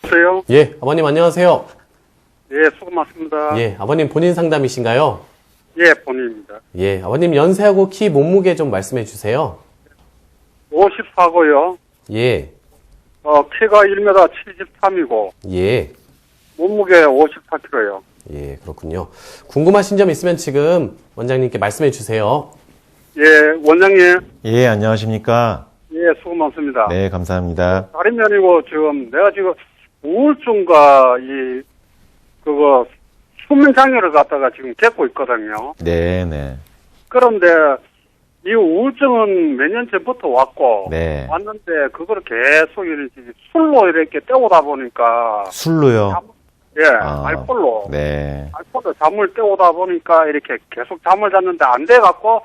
여보세요? 예, 아버님 안녕하세요. 예, 수고 많습니다. 예, 아버님 본인 상담이신가요? 예, 본인입니다. 예, 아버님 연세하고 키 몸무게 좀 말씀해 주세요. 54고요. 예, 키가 1m 73이고, 예, 몸무게 54kg요. 예, 그렇군요. 궁금하신 점 있으면 지금 원장님께 말씀해 주세요. 예, 원장님. 예, 안녕하십니까. 예, 수고 많습니다. 네, 감사합니다. 다름이 아니고, 내가 지금 우울증과 수면장애를 갖다가 지금 겪고 있거든요. 네, 네. 그런데, 이 우울증은 몇 년 전부터 왔고, 네. 왔는데, 그거를 계속 이렇게 술로 이렇게 때우다 보니까, 술로요? 예, 아, 알코올로. 네. 알코올로 잠을 때우다 보니까 이렇게 계속 잠을 잤는데 안 돼갖고,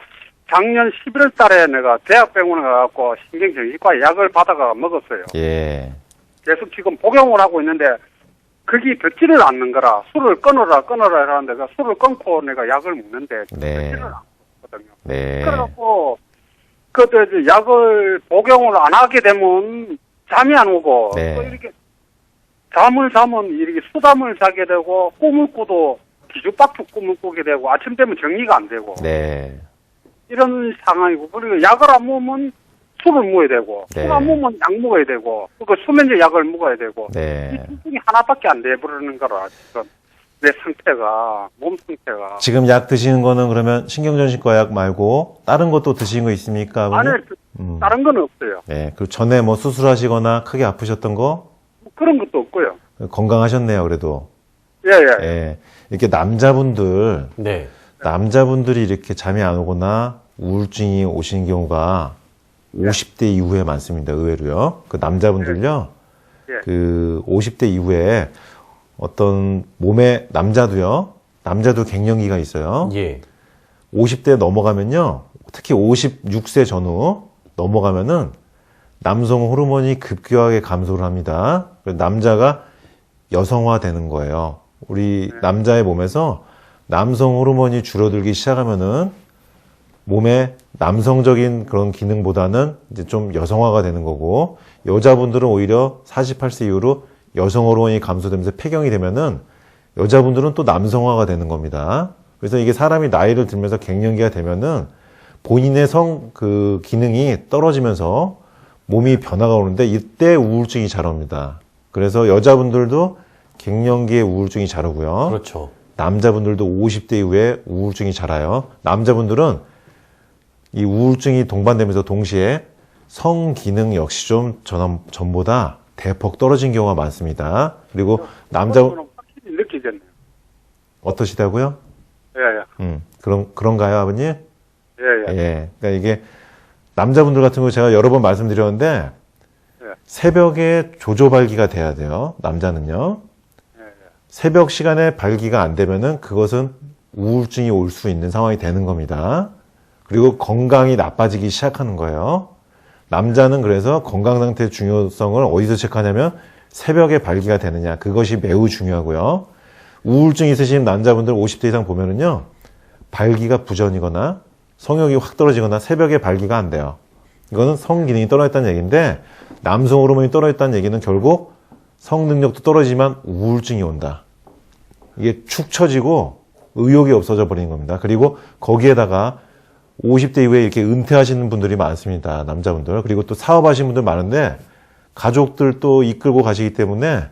작년 11월 달에 내가 대학병원에 가갖고 신경정신과 약을 받아가 먹었어요. 예. 계속 지금 복용을 하고 있는데, 그게 듣지를 않는 거라, 술을 끊어라 하는데, 술을 끊고 내가 약을 먹는데, 네. 듣지를 않거든요. 네. 그래갖고, 그때 약을 복용을 안 하게 되면 잠이 안 오고, 네. 또 이렇게 잠을 자면 이렇게 수담을 자게 되고, 꿈을 꾸도 뒤죽박죽 꿈을 꾸게 되고, 아침 되면 정리가 안 되고, 네. 이런 상황이고, 그리고 약을 안 먹으면 술을 먹어야 되고, 네. 술 안 먹으면 약 먹어야 되고, 그 수면제 약을 먹어야 되고, 네. 이 둘 중에 하나밖에 안 돼버리는 거라, 지금. 내 상태가, 몸 상태가. 지금 약 드시는 거는 그러면 신경정신과 약 말고 다른 것도 드시는 거 있습니까? 아버님? 안에 다른 건 없어요. 네. 그리고 전에 뭐 수술하시거나 크게 아프셨던 거? 그런 것도 없고요. 건강하셨네요, 그래도. 예, 예. 예. 이렇게 남자분들이 이렇게 잠이 안 오거나 우울증이 오시는 경우가 50대 이후에 많습니다. 의외로요. 그 남자분들요. 예. 그 50대 이후에 어떤 몸에 남자도 갱년기가 있어요. 예, 50대 넘어가면요. 특히 56세 전후 넘어가면은 남성 호르몬이 급격하게 감소를 합니다. 그래서 남자가 여성화 되는 거예요. 우리 남자의 몸에서 남성 호르몬이 줄어들기 시작하면은 몸에 남성적인 그런 기능보다는 이제 좀 여성화가 되는 거고, 여자분들은 오히려 48세 이후로 여성 호르몬이 감소되면서 폐경이 되면은 여자분들은 또 남성화가 되는 겁니다. 그래서 이게 사람이 나이를 들면서 갱년기가 되면은 본인의 기능이 떨어지면서 몸이 변화가 오는데 이때 우울증이 잘 옵니다. 그래서 여자분들도 갱년기에 우울증이 잘 오고요. 그렇죠. 남자분들도 50대 이후에 우울증이 잘 와요. 남자분들은 이 우울증이 동반되면서 동시에 성 기능 역시 좀 전보다 대폭 떨어진 경우가 많습니다. 그리고 그거는 확실히 느끼겠네요. 어떠시다고요? 예, 예. 그런가요, 아버님? 예, 예. 예. 그러니까 이게 남자분들 같은 경우 제가 여러 번 말씀드렸는데 예. 새벽에 조조발기가 돼야 돼요. 남자는요. 예, 예. 새벽 시간에 발기가 안 되면은 그것은 우울증이 올 수 있는 상황이 되는 겁니다. 그리고 건강이 나빠지기 시작하는 거예요. 남자는 그래서 건강 상태의 중요성을 어디서 체크하냐면 새벽에 발기가 되느냐. 그것이 매우 중요하고요. 우울증 있으신 남자분들 50대 이상 보면은요. 발기가 부전이거나 성욕이 확 떨어지거나 새벽에 발기가 안 돼요. 이거는 성 기능이 떨어졌다는 얘기인데, 남성 호르몬이 떨어졌다는 얘기는 결국 성 능력도 떨어지지만 우울증이 온다. 이게 축 처지고 의욕이 없어져 버리는 겁니다. 그리고 거기에다가 50대 이후에 이렇게 은퇴하시는 분들이 많습니다. 남자분들. 그리고 또 사업하시는 분들 많은데 가족들 또 이끌고 가시기 때문에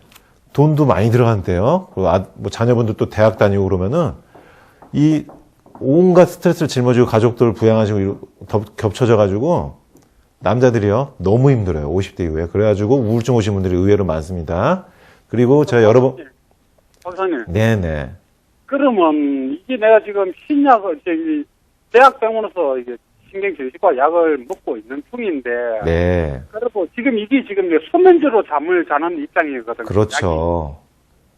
돈도 많이 들어간대요. 그리고 뭐 자녀분들 또 대학 다니고 그러면은 이 온갖 스트레스를 짊어지고 가족들 부양하시고 겹쳐져가지고 남자들이요. 너무 힘들어요. 50대 이후에. 그래가지고 우울증 오신 분들이 의외로 많습니다. 그리고 제가 여러 번. 박사님. 네네. 그러면 이게 내가 지금 대학병원에서 이게 신경정신과 약을 먹고 있는 중인데. 네. 그리고 이게 지금 수면제로 잠을 자는 입장이거든요. 그렇죠. 약이.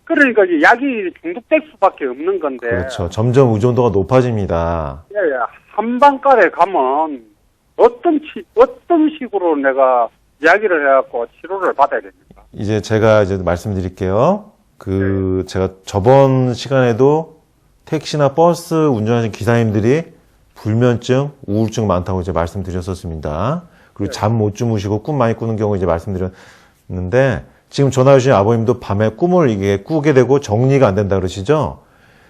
그러니까 이제 약이 중독될 수밖에 없는 건데. 그렇죠. 점점 의존도가 높아집니다. 예, 예. 한방가에 가면 어떤 식으로 내가 이야기를 해갖고 치료를 받아야 됩니까? 이제 제가 이제 말씀드릴게요. 제가 저번 시간에도 택시나 버스 운전하시는 기사님들이 불면증, 우울증 많다고 이제 말씀드렸었습니다. 그리고 잠 못 주무시고 꿈 많이 꾸는 경우 이제 말씀드렸는데, 지금 전화 주신 아버님도 밤에 꿈을 이게 꾸게 되고 정리가 안 된다 그러시죠?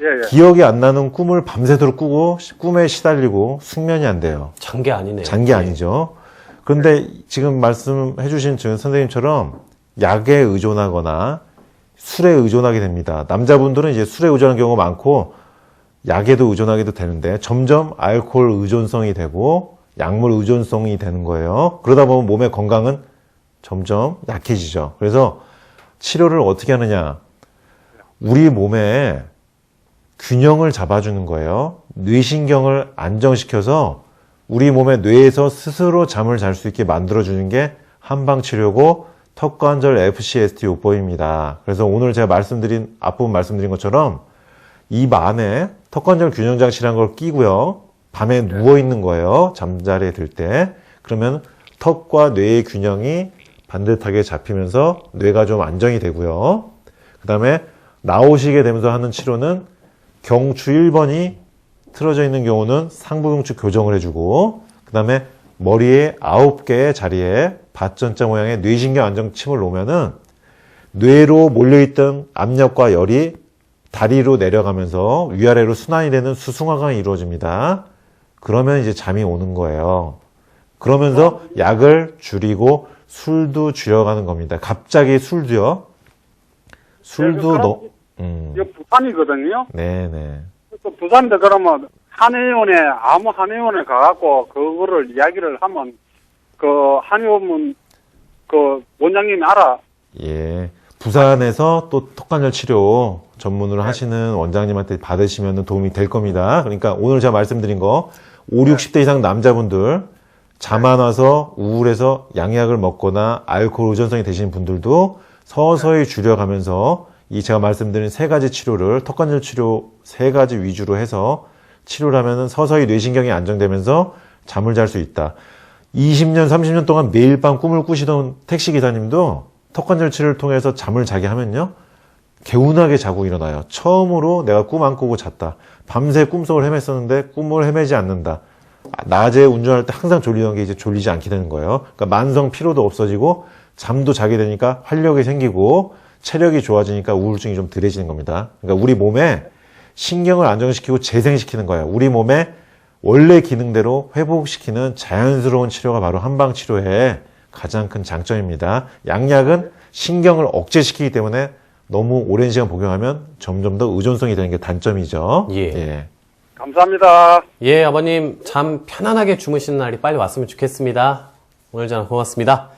예, 예. 기억이 안 나는 꿈을 밤새도록 꾸고 꿈에 시달리고 숙면이 안 돼요. 잔 게 아니네요. 잔 게 아니죠. 그런데 지금 말씀해 주신 지금 선생님처럼 약에 의존하거나 술에 의존하게 됩니다. 남자분들은 이제 술에 의존하는 경우가 많고 약에도 의존하게도 되는데 점점 알코올 의존성이 되고 약물 의존성이 되는 거예요. 그러다 보면 몸의 건강은 점점 약해지죠. 그래서 치료를 어떻게 하느냐. 우리 몸에 균형을 잡아주는 거예요. 뇌신경을 안정시켜서 우리 몸의 뇌에서 스스로 잠을 잘 수 있게 만들어주는 게 한방치료고 턱관절 FCST 요법입니다. 그래서 오늘 제가 앞부분 말씀드린 것처럼 입 안에 턱관절 균형장치라는 걸 끼고요. 밤에 누워있는 거예요. 잠자리에 들 때. 그러면 턱과 뇌의 균형이 반듯하게 잡히면서 뇌가 좀 안정이 되고요. 그 다음에 나오시게 되면서 하는 치료는 경추 1번이 틀어져 있는 경우는 상부경추 교정을 해주고 그 다음에 머리에 9개의 자리에 밭전자 모양의 뇌신경 안정침을 놓으면은 뇌로 몰려있던 압력과 열이 다리로 내려가면서 위아래로 순환이 되는 수승화가 이루어집니다. 그러면 이제 잠이 오는 거예요. 그러면서 약을 줄이고 술도 줄여가는 겁니다. 갑자기 술도요. 술도 이거 부산이거든요. 네네. 그래서 부산인데 그러면 한의원에 아무 한의원에 가갖고 그거를 이야기를 하면 그 한의원은 그 원장님이 알아. 예. 부산에서 또 턱관절 치료 전문으로 하시는 원장님한테 받으시면 도움이 될 겁니다. 그러니까 오늘 제가 말씀드린 거 5, 60대 이상 남자분들 잠 안 와서 우울해서 양약을 먹거나 알코올 의존성이 되시는 분들도 서서히 줄여가면서 이 제가 말씀드린 세 가지 치료를 턱관절 치료 세 가지 위주로 해서 치료를 하면은 서서히 뇌신경이 안정되면서 잠을 잘 수 있다. 20년, 30년 동안 매일 밤 꿈을 꾸시던 택시기사님도 턱관절 치료를 통해서 잠을 자게 하면요. 개운하게 자고 일어나요. 처음으로 내가 꿈 안 꾸고 잤다. 밤새 꿈속을 헤맸었는데 꿈을 헤매지 않는다. 낮에 운전할 때 항상 졸리던 게 이제 졸리지 않게 되는 거예요. 그러니까 만성 피로도 없어지고 잠도 자게 되니까 활력이 생기고 체력이 좋아지니까 우울증이 좀 덜해지는 겁니다. 그러니까 우리 몸에 신경을 안정시키고 재생시키는 거예요. 우리 몸의 원래 기능대로 회복시키는 자연스러운 치료가 바로 한방치료의 가장 큰 장점입니다. 양약은 신경을 억제시키기 때문에 너무 오랜 시간 복용하면 점점 더 의존성이 되는 게 단점이죠. 예. 감사합니다. 예, 아버님 잠 편안하게 주무시는 날이 빨리 왔으면 좋겠습니다. 오늘 전화 고맙습니다.